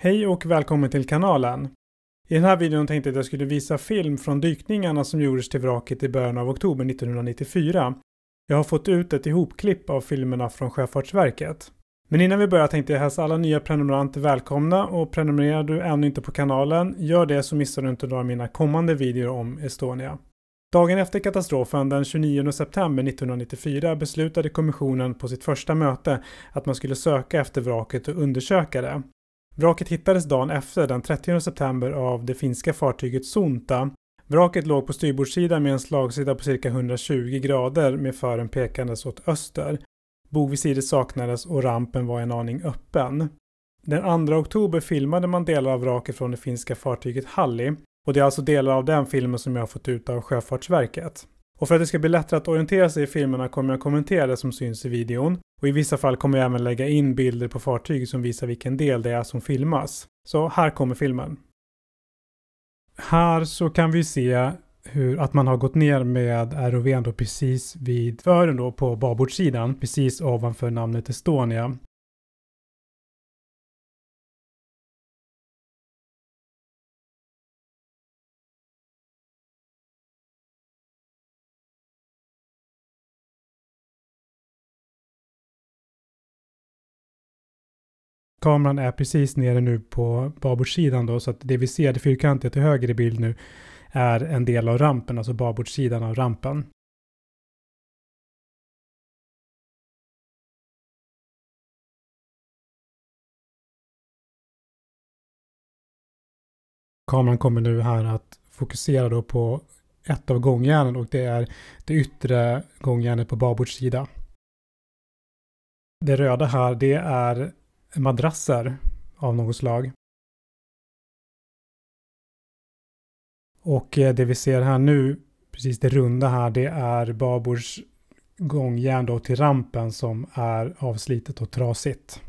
Hej och välkommen till kanalen. I den här videon tänkte jag att jag skulle visa film från dykningarna som gjordes till vraket i början av oktober 1994. Jag har fått ut ett ihopklipp av filmerna från Sjöfartsverket. Men innan vi börjar tänkte jag hälsa alla nya prenumeranter välkomna, och prenumererar du ännu inte på kanalen, gör det så missar du inte några av mina kommande videor om Estonia. Dagen efter katastrofen den 29 september 1994 beslutade kommissionen på sitt första möte att man skulle söka efter vraket och undersöka det. Vraket hittades dagen efter den 30 september av det finska fartyget Sonta. Vraket låg på styrbordssidan med en slagsida på cirka 120 grader med fören pekandes åt öster. Bogvisiret saknades och rampen var en aning öppen. Den 2 oktober filmade man delar av vraket från det finska fartyget Halli, och det är alltså delar av den filmen som jag har fått ut av Sjöfartsverket. Och för att det ska bli lättare att orientera sig i filmerna kommer jag kommentera det som syns i videon, och i vissa fall kommer jag även lägga in bilder på fartyg som visar vilken del det är som filmas. Så här kommer filmen. Här så kan vi se att man har gått ner med ROV:n då precis vid fören då på babordssidan, precis ovanför namnet Estonia. Kameran är precis nere nu på babordssidan då, så att det vi ser, det fyrkantiga till höger i bild nu, är en del av rampen, alltså babordssidan av rampen. Kameran kommer nu här att fokusera då på ett av gångjärnen, och det är det yttre gångjärnet på babordssida. Det röda här, det är madrasser av något slag. Och det vi ser här nu, precis det runda här, det är babords gångjärn då till rampen som är avslitet och trasigt.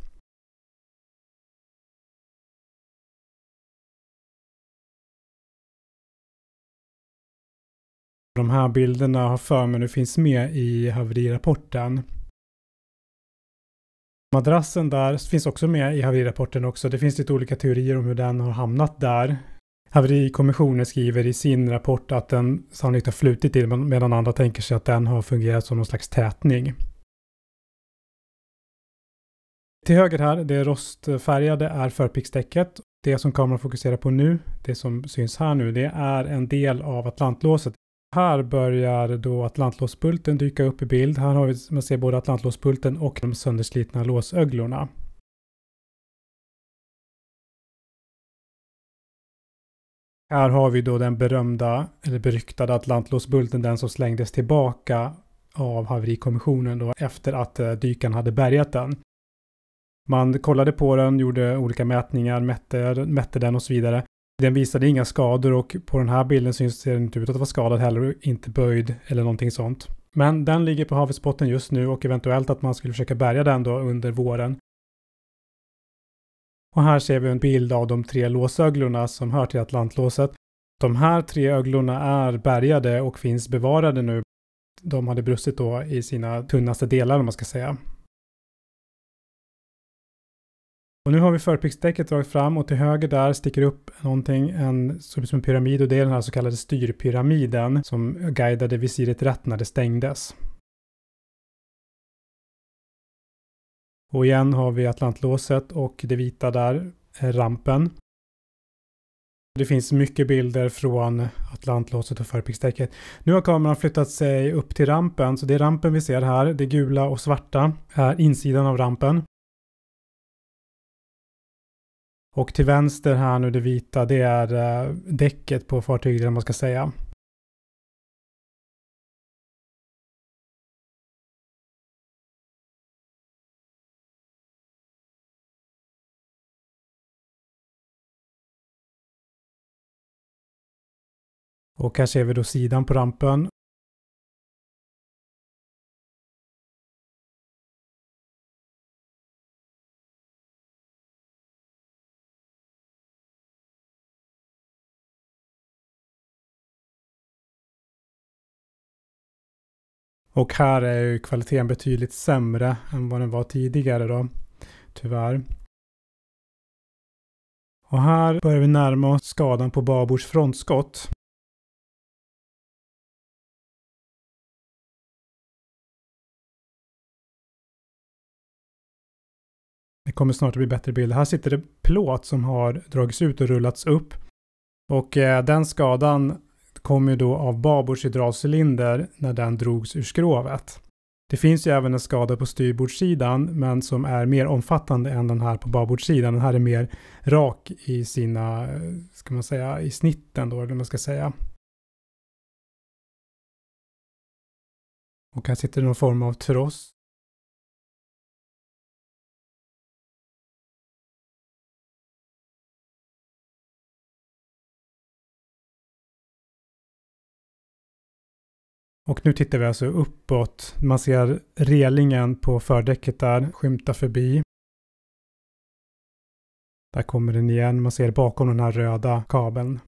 De här bilderna har för mig nu finns med i haverirapporten. Madrassen där finns också med i haverirapporten också. Det finns lite olika teorier om hur den har hamnat där. Haverikommissionen skriver i sin rapport att den sannolikt har flutit till, medan andra tänker sig att den har fungerat som någon slags tätning. Till höger här, det rostfärgade, är förpiksdäcket. Det som kameran fokuserar på nu, det som syns här nu, det är en del av atlantlåset. Här börjar då atlantlåsbulten dyka upp i bild. Här har vi, man ser både atlantlåsbulten och de sönderslitna låsöglorna. Här har vi då den berömda eller beryktade atlantlåsbulten, den som slängdes tillbaka av haverikommissionen då efter att dykaren hade bärgat den. Man kollade på den, gjorde olika mätningar, mätte den och så vidare. Den visade inga skador, och på den här bilden syns det inte ut att vara skadad heller, inte böjd eller någonting sånt. Men den ligger på havets botten just nu, och eventuellt att man skulle försöka bärga den då under våren. Och här ser vi en bild av de 3 låsöglorna som hör till atlantlåset. De här 3 öglorna är bärgade och finns bevarade nu. De hade brustit då i sina tunnaste delar, om man ska säga. Och nu har vi förpiksdäcket dragit fram, och till höger där sticker upp någonting, som en pyramid, och det är den här så kallade styrpyramiden som guidade visiret rätt när det stängdes. Och igen har vi atlantlåset, och det vita där är rampen. Det finns mycket bilder från atlantlåset och förpiksdäcket. Nu har kameran flyttat sig upp till rampen, så det är rampen vi ser här. Det gula och svarta är insidan av rampen. Och till vänster här nu, det vita, det är däcket på fartyget, eller man ska säga. Och här ser vi då sidan på rampen. Och här är ju kvaliteten betydligt sämre än vad den var tidigare då, tyvärr. Och här börjar vi närma oss skadan på babords frontskott. Det kommer snart att bli bättre bild. Här sitter det plåt som har dragits ut och rullats upp. Och den skadan kommer då av babords hydraulcylinder när den drogs ur skrovet. Det finns ju även en skada på styrbordssidan, men som är mer omfattande än den här på babordssidan. Den här är mer rak i sina, ska man säga, i snitten då, eller man ska säga. Och här sitter någon form av tross. Och nu tittar vi alltså uppåt. Man ser relingen på fördäcket där skymta förbi. Där kommer den igen. Man ser bakom den här röda kabeln.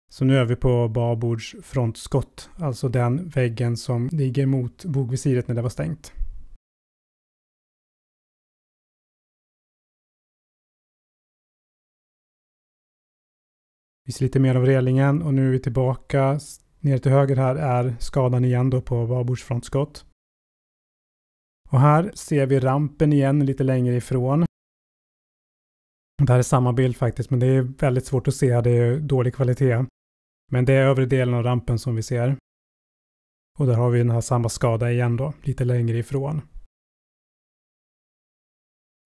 Så nu är vi på babords frontskott. Alltså den väggen som ligger mot bogvisiret när det var stängt. Vi ser lite mer av relingen och nu är vi tillbaka. Ner till höger här är skadan igen då på babords frontskott. Och här ser vi rampen igen lite längre ifrån. Det här är samma bild faktiskt, men det är väldigt svårt att se. Det är dålig kvalitet. Men det är övre delen av rampen som vi ser. Och där har vi den här samma skada igen då, lite längre ifrån.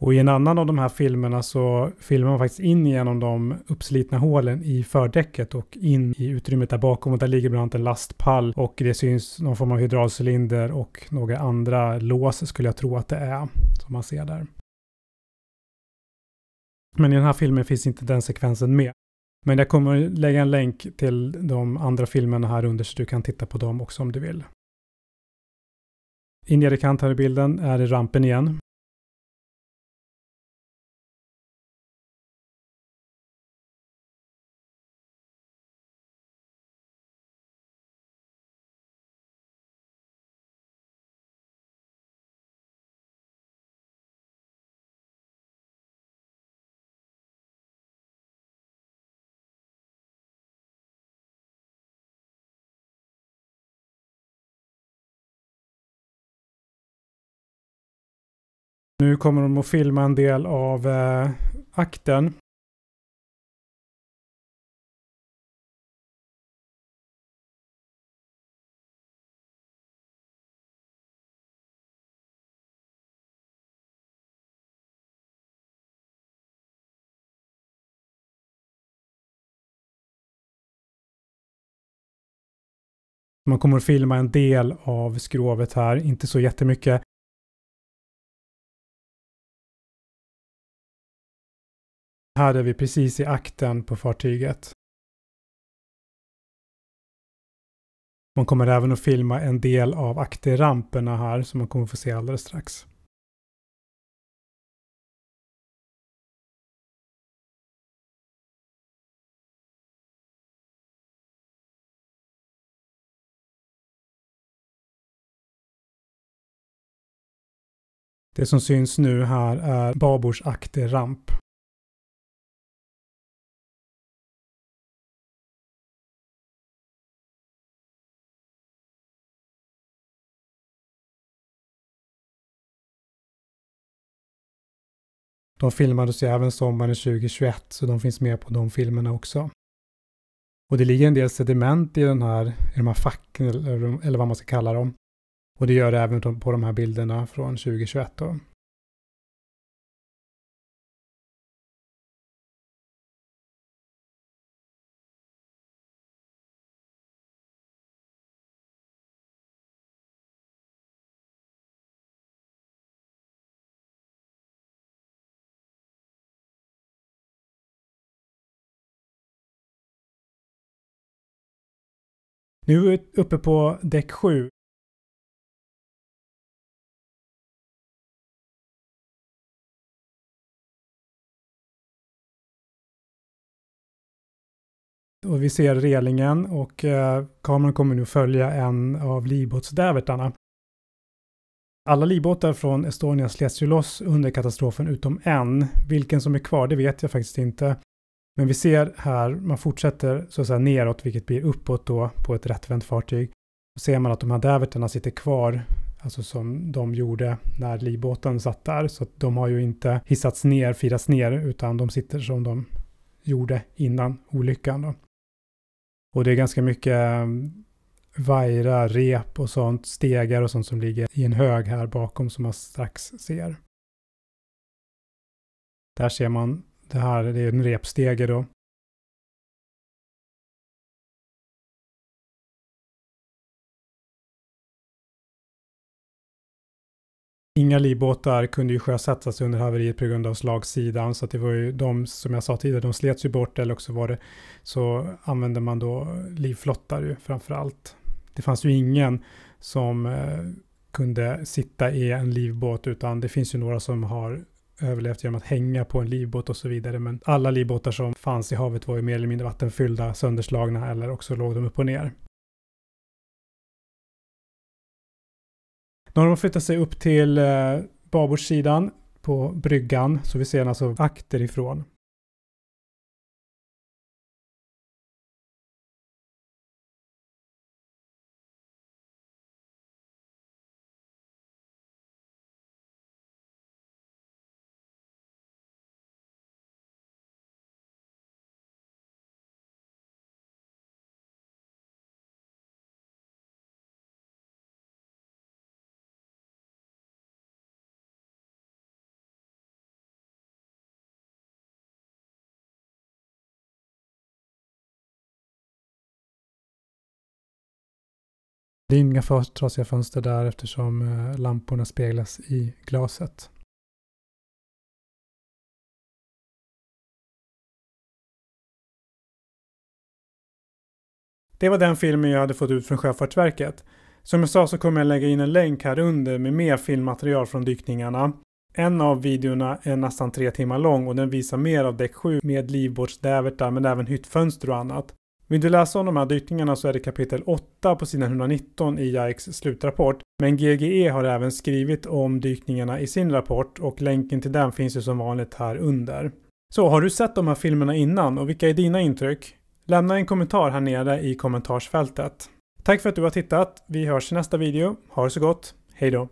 Och i en annan av de här filmerna så filmar man faktiskt in genom de uppslitna hålen i fördäcket och in i utrymmet där bakom. Och där ligger bland annat en lastpall och det syns någon form av hydraulcylinder och några andra lås skulle jag tro att det är som man ser där. Men i den här filmen finns inte den sekvensen med. Men jag kommer lägga en länk till de andra filmerna här under så du kan titta på dem också om du vill. I nedre kant här i bilden är det rampen igen. Nu kommer de att filma en del av akten. Man kommer att filma en del av skrovet här, inte så jättemycket. Här är vi precis i akten på fartyget. Man kommer även att filma en del av akterramperna här som man kommer att få se alldeles strax. Det som syns nu här är babords akterramp. De filmades ju även sommaren 2021 så de finns med på de filmerna också. Och det ligger en del sediment i de här facken eller vad man ska kalla dem. Och det gör det även på de här bilderna från 2021 då. Nu är vi uppe på däck 7. Och vi ser relingen och kameran kommer nu följa en av livbåtsdävertarna. Alla livbåtar från Estonia slets ju loss under katastrofen utom en. Vilken som är kvar, det vet jag faktiskt inte. Men vi ser här, man fortsätter så att säga neråt, vilket blir uppåt då på ett rättvänt fartyg. Då ser man att de här däverterna sitter kvar, alltså som de gjorde när livbåten satt där. Så att de har ju inte hissats ner, firats ner, utan de sitter som de gjorde innan olyckan då. Och det är ganska mycket vajrar, rep och sånt, stegar och sånt som ligger i en hög här bakom som man strax ser. Där ser man det här, det är en repstege då. Inga livbåtar kunde ju sjösättas under haveriet på grund av slagsidan, så att det var ju de, som jag sa tidigare, de slets ju bort, eller också var det så använde man då livflottar ju framförallt. Det fanns ju ingen som kunde sitta i en livbåt, utan det finns ju några som har överlevt genom att hänga på en livbåt och så vidare, men alla livbåtar som fanns i havet var ju mer eller mindre vattenfyllda, sönderslagna, eller också låg de upp och ner. Nu har de flyttat sig upp till babordssidan på bryggan, så vi ser alltså akterifrån. Det är inga trasiga fönster där eftersom lamporna speglas i glaset. Det var den filmen jag hade fått ut från Sjöfartsverket. Som jag sa så kommer jag lägga in en länk här under med mer filmmaterial från dykningarna. En av videorna är nästan 3 timmar lång och den visar mer av däck 7 med livbåtsdävertar men även hyttfönster och annat. Vill du läsa om de här dykningarna så är det kapitel 8 på sidan 119 i JAICs slutrapport. Men GGE har även skrivit om dykningarna i sin rapport och länken till den finns ju som vanligt här under. Så har du sett de här filmerna innan och vilka är dina intryck? Lämna en kommentar här nere i kommentarsfältet. Tack för att du har tittat. Vi hörs i nästa video. Ha det så gott. Hej då!